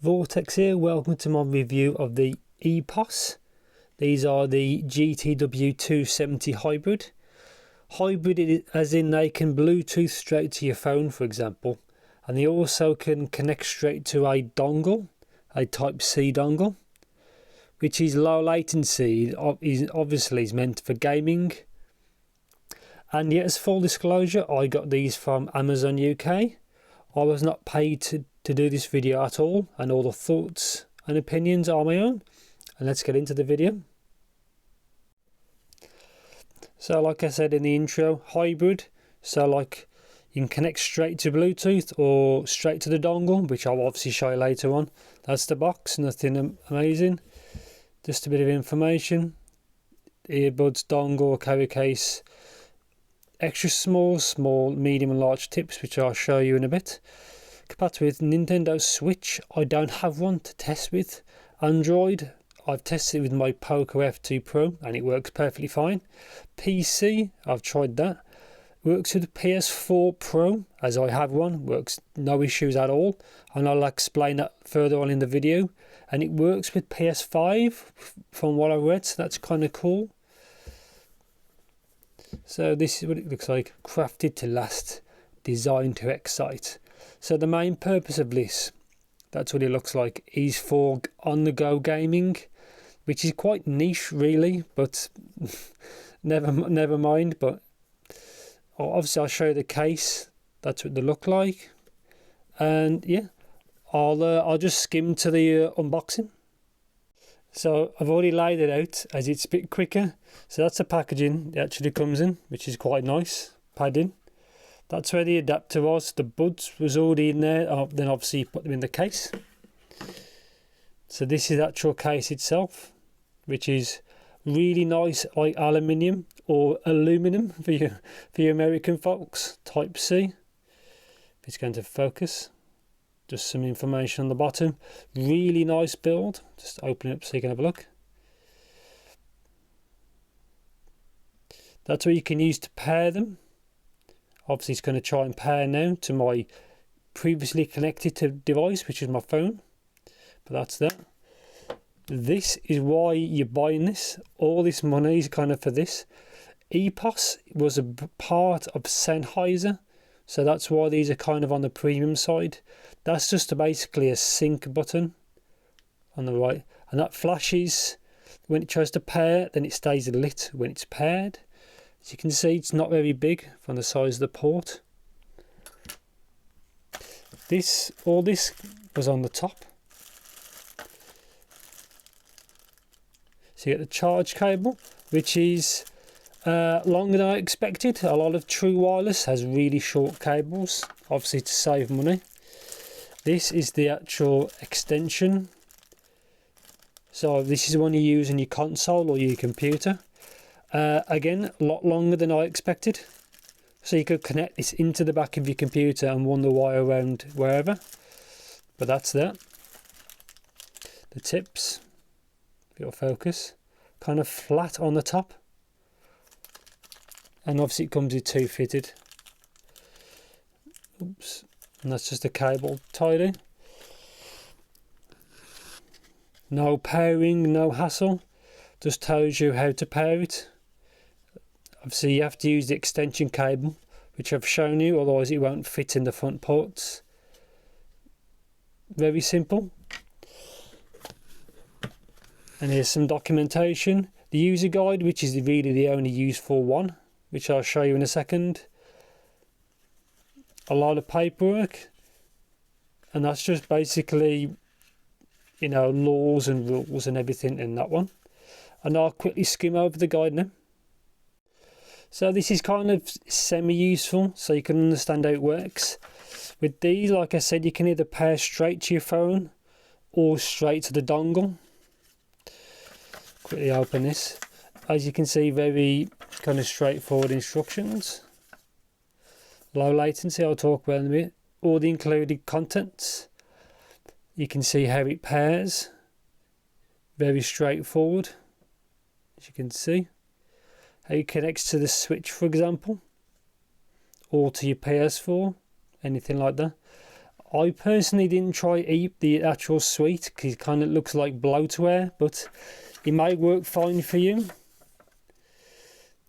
Vortex here, welcome to my review of the Epos. These are the GTW 270 hybrid. Hybrid as in they can Bluetooth straight to your phone, for example, and they also can connect straight to a dongle, a Type-C dongle, which is low latency, obviously is meant for gaming. And yet, as full disclosure, I got these from Amazon UK. I was not paid to do this video at all, and all the thoughts and opinions are my own. And let's get into the video. So like I said in the intro, hybrid, so like you can connect straight to Bluetooth or straight to the dongle, which I'll obviously show you later on. That's the box, nothing amazing, just a bit of information. Earbuds, dongle, carry case, extra small, medium and large tips, which I'll show you in a bit. Compatible with Nintendo Switch, I don't have one to test with. Android, I've tested it with my Poco F2 Pro and it works perfectly fine. PC, I've tried that. Works with PS4 Pro, as I have one, works no issues at all. And I'll explain that further on in the video. And it works with PS5 from what I read, so that's kind of cool. So this is what it looks like. Crafted to last, designed to excite. So the main purpose of this, that's what it looks like, is for on-the-go gaming, which is quite niche really, but never mind. But obviously I'll show you the case. That's what they look like, and yeah, I'll just skim to the unboxing. So I've already laid it out as it's a bit quicker. So that's the packaging it actually comes in, which is quite nice padding. That's where the adapter was. The buds was already in there. Then obviously you put them in the case. So this is the actual case itself, which is really nice, like aluminium or aluminum for you American folks. Type-C. If it's going to focus. Just some information on the bottom. Really nice build. Just open it up so you can have a look. That's what you can use to pair them. Obviously it's going to try and pair now to my previously connected device, which is my phone. But that's that. This is why you're buying this. All this money is kind of for this. Epos was a part of Sennheiser, so that's why these are kind of on the premium side. That's just basically a sync button on the right, and that flashes when it tries to pair, then it stays lit when it's paired. As you can see, it's not very big from the size of the port. All this was on the top. So you get the charge cable, which is longer than I expected. A lot of true wireless has really short cables, obviously to save money. This is the actual extension. So this is one you use in your console or your computer. Again, a lot longer than I expected. So you could connect this into the back of your computer and run the wire around wherever. But that's that. The tips, if it'll focus, kind of flat on the top. And obviously it comes with two fitted. Oops. And that's just a cable tied in. No pairing, no hassle. Just tells you how to pair it. Obviously you have to use the extension cable, which I've shown you, otherwise it won't fit in the front ports. Very simple. And here's some documentation. The user guide, which is really the only useful one, which I'll show you in a second. A lot of paperwork. And that's just basically, you know, laws and rules and everything in that one. And I'll quickly skim over the guide now. So this is kind of semi-useful, so you can understand how it works. With these, like I said, you can either pair straight to your phone or straight to the dongle. Quickly open this. As you can see, very kind of straightforward instructions. Low latency, I'll talk about in a bit. All the included contents. You can see how it pairs. Very straightforward, as you can see. How it connects to the Switch, for example, or to your PS4, anything like that. I personally didn't try the actual suite because it kind of looks like bloatware, but it may work fine for you.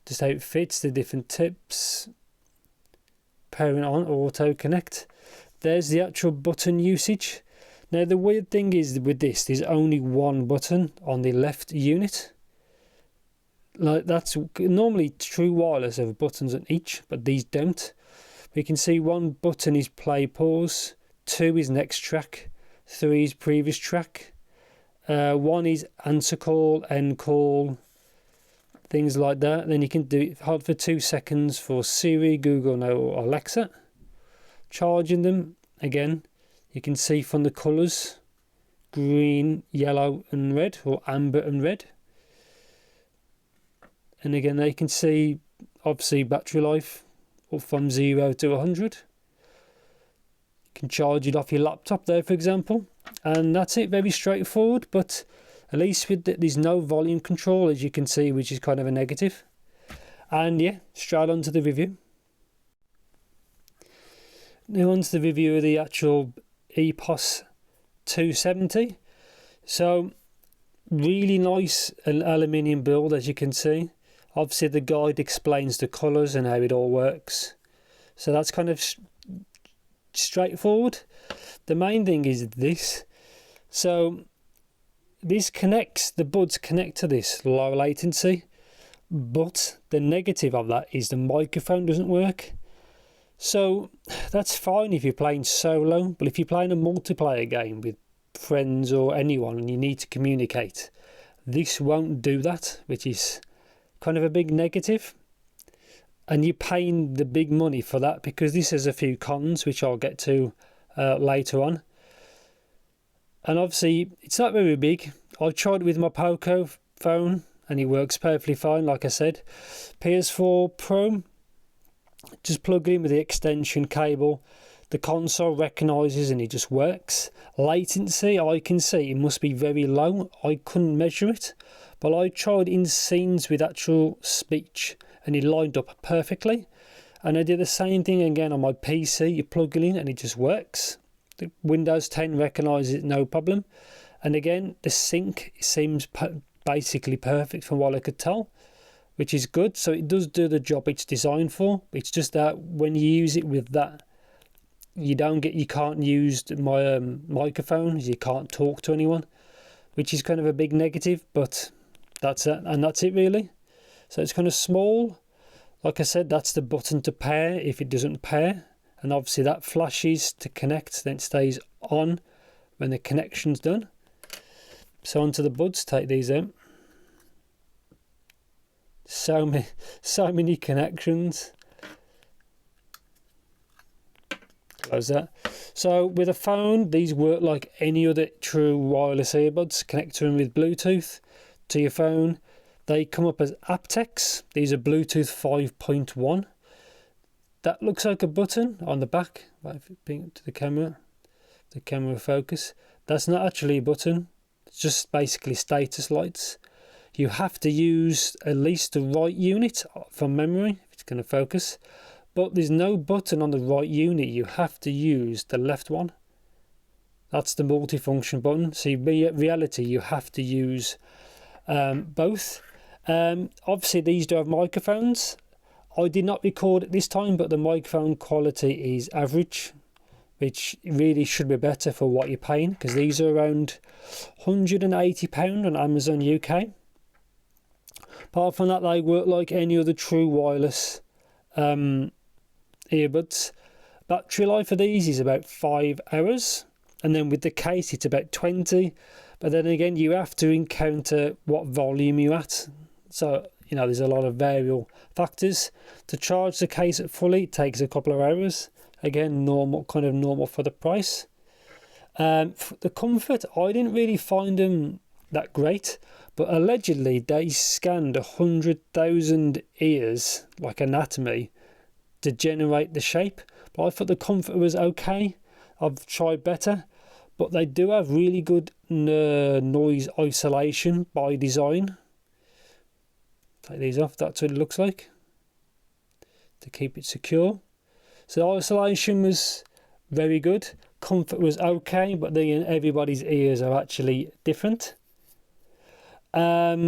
Just how it fits, the different tips, powering on, auto connect. There's the actual button usage. Now the weird thing is with this, there's only one button on the left unit. Like that's normally true wireless have buttons on each, but these don't. We can see one button is play pause, 2 is next track, 3 is previous track, 1 is answer call, end call, things like that. Then you can do it hold for 2 seconds for Siri, Google Now or Alexa. Charging them, again, you can see from the colours, green, yellow and red, or amber and red. And again, they can see obviously battery life up from 0 to 100. You can charge it off your laptop there, for example, and that's it. Very straightforward, but at least with there's no volume control, as you can see, which is kind of a negative. And yeah, straight on to the review. Now on to the review of the actual Epos 270. So really nice aluminium build, as you can see. Obviously the guide explains the colours and how it all works, so that's kind of straightforward. The main thing is this. So this connects, the buds connect to this low latency, but the negative of that is the microphone doesn't work. So that's fine if you're playing solo, but if you're playing a multiplayer game with friends or anyone and you need to communicate, this won't do that, which is kind of a big negative. And you're paying the big money for that, because this has a few cons which I'll get to later on. And obviously it's not very big. I've tried it with my Poco phone and it works perfectly fine, like I said. PS4 Pro, just plug it in with the extension cable, the console recognises and it just works. Latency, I can see it must be very low. I couldn't measure it, but I tried in scenes with actual speech and it lined up perfectly. And I did the same thing again on my PC. You plug it in and it just works. The Windows 10 recognises it, no problem. And again, the sync seems basically perfect from what I could tell, which is good. So it does do the job it's designed for. It's just that when you use it with that, you can't use my microphone, you can't talk to anyone, which is kind of a big negative, but that's it, and that's it really. So it's kind of small. Like I said, that's the button to pair if it doesn't pair, and obviously that flashes to connect, then it stays on when the connection's done. So onto the buds, take these out. So many connections. Close that. So with a phone, these work like any other true wireless earbuds. Connect to them with Bluetooth to your phone. They come up as AptX. These are Bluetooth 5.1. That looks like a button on the back. If it ping to the camera focus. That's not actually a button. It's just basically status lights. You have to use at least the right unit from memory if it's going to focus. But there's no button on the right unit. You have to use the left one. That's the multifunction button. So in reality, you have to use both. Obviously, these do have microphones. I did not record at this time, but the microphone quality is average, which really should be better for what you're paying, because these are around £180 on Amazon UK. Apart from that, they work like any other true wireless earbuds. Battery life of these is about 5 hours, and then with the case it's about 20. But then again, you have to encounter what volume you're at. So, you know, there's a lot of variable factors. To charge the case at fully, it takes a couple of hours. Again, normal for the price. The comfort, I didn't really find them that great, but allegedly they scanned 100,000 ears, like anatomy, to generate the shape. But I thought the comfort was okay. I've tried better, but they do have really good noise isolation by design. Take these off, that's what it looks like, to keep it secure. So the isolation was very good, comfort was okay, but then everybody's ears are actually different. Yeah,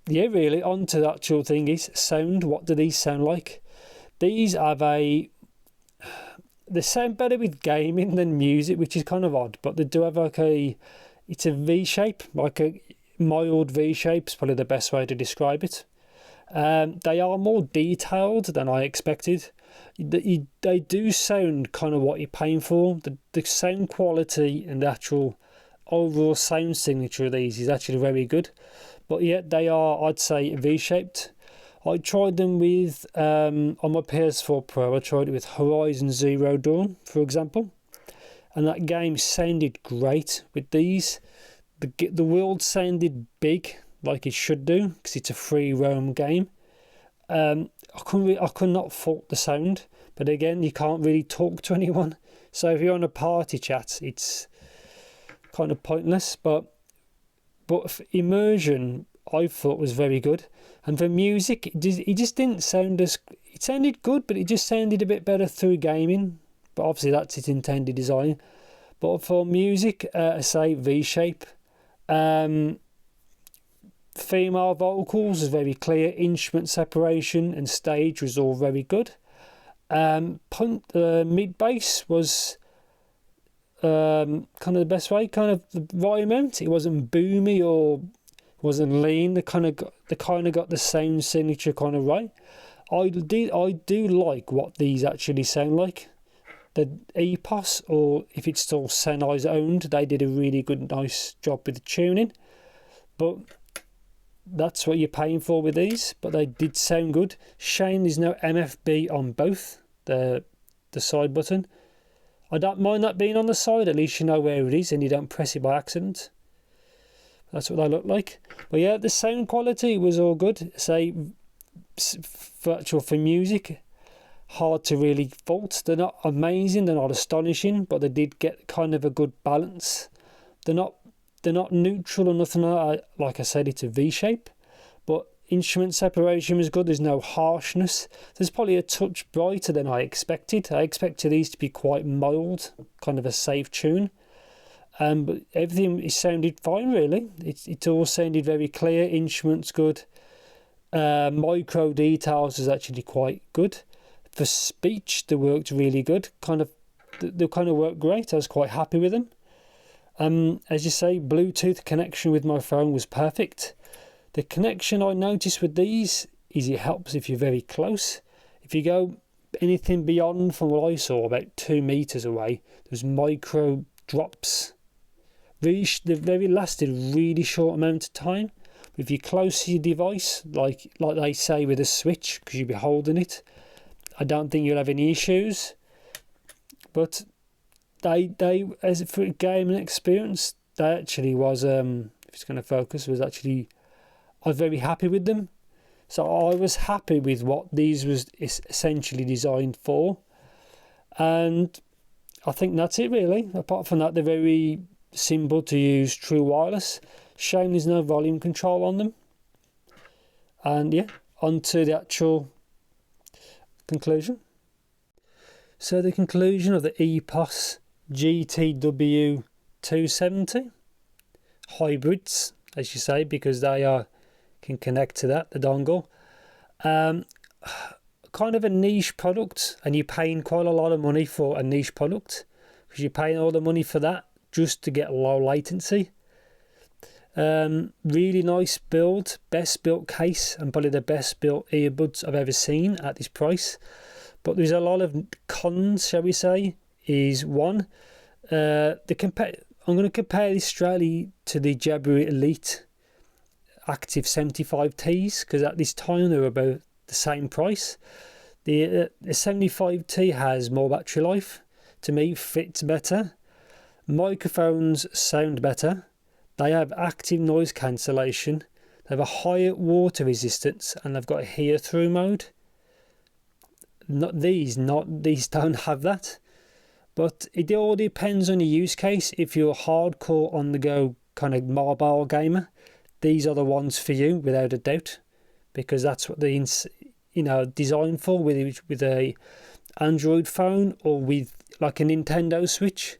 really, on to the actual thing is sound. What do these sound like? These have they sound better with gaming than music, which is kind of odd, but they do have like it's a V shape, like a mild V shape is probably the best way to describe it. They are more detailed than I expected. They do sound kind of what you're paying for. The sound quality and the actual overall sound signature of these is actually very good. But yet they are, I'd say, V-shaped. I tried them with, on my PS4 Pro, I tried it with Horizon Zero Dawn, for example. And that game sounded great with these. The world sounded big, like it should do, because it's a free roam game. I could not fault the sound, but again, you can't really talk to anyone. So if you're on a party chat, it's kind of pointless. But for immersion, I thought was very good. And for music, it just didn't sound as... It sounded good, but it just sounded a bit better through gaming. But obviously that's its intended design. But for music, I say V-shape. Female vocals was very clear. Instrument separation and stage was all very good. Mid bass was kind of the best way, kind of the right amount. It wasn't boomy or wasn't lean. They kind of got the same signature kind of right. I do like what these actually sound like. The Epos, or if it's still Sennheiser owned, they did a really good, nice job with the tuning. But that's what you're paying for with these. But they did sound good. Shame there's no MFB on both the side button. I don't mind that being on the side. At least you know where it is and you don't press it by accident. That's what they look like. But yeah, the sound quality was all good. Say, for music, hard to really fault. They're not amazing, they're not astonishing, but they did get kind of a good balance. They're not neutral or nothing like I said, it's a V shape, but instrument separation was good. There's no harshness. There's probably a touch brighter than I expected. I expected these to be quite mild, kind of a safe tune. But everything sounded fine, really. It all sounded very clear. Instruments good. Micro details was actually quite good. For speech, they worked really good. They kind of worked great. I was quite happy with them. As you say, Bluetooth connection with my phone was perfect. The connection I noticed with these is it helps if you're very close. If you go anything beyond, from what I saw, about 2 meters away, there's micro drops. They lasted a really short amount of time. If you're close to your device, like they say with a switch, because you'll be holding it, I don't think you'll have any issues. But they as for a gaming experience, they actually was if it's going to focus, I was very happy with them. So I was happy with what these was essentially designed for, and I think that's it really. Apart from that, they're very simple to use, true wireless. Shame there's no volume control on them. And yeah, on to the actual conclusion. So the conclusion of the Epos GTW 270 hybrids, as you say, because they can connect to the dongle. Kind of a niche product, and you're paying quite a lot of money for a niche product, because you're paying all the money for that just to get low latency. Really nice build, best built case, and probably the best built earbuds I've ever seen at this price. But there's a lot of cons, shall we say. Is one, I'm going to compare this straightly to the Jabra Elite Active 75Ts, because at this time they were about the same price. The 75T has more battery life. To me, fits better. Microphones sound better. They have active noise cancellation. They have a higher water resistance, and they've got a hear-through mode. These don't have that. But it all depends on your use case. If you're a hardcore on-the-go kind of mobile gamer, these are the ones for you, without a doubt, because that's what they're designed for, with a Android phone or with like a Nintendo Switch.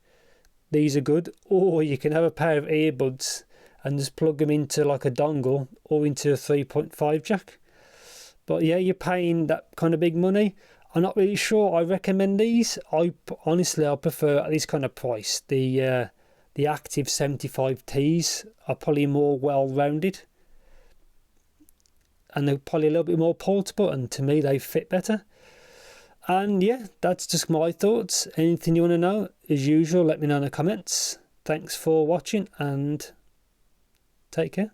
these are good. Or you can have a pair of earbuds and just plug them into like a dongle or into a 3.5 jack. But yeah, you're paying that kind of big money. I'm not really sure I recommend these. Honestly, I prefer at this kind of price. The Active 75Ts are probably more well-rounded. And they're probably a little bit more portable, and to me they fit better. And yeah, that's just my thoughts. Anything you want to know, as usual, let me know in the comments. Thanks for watching and take care.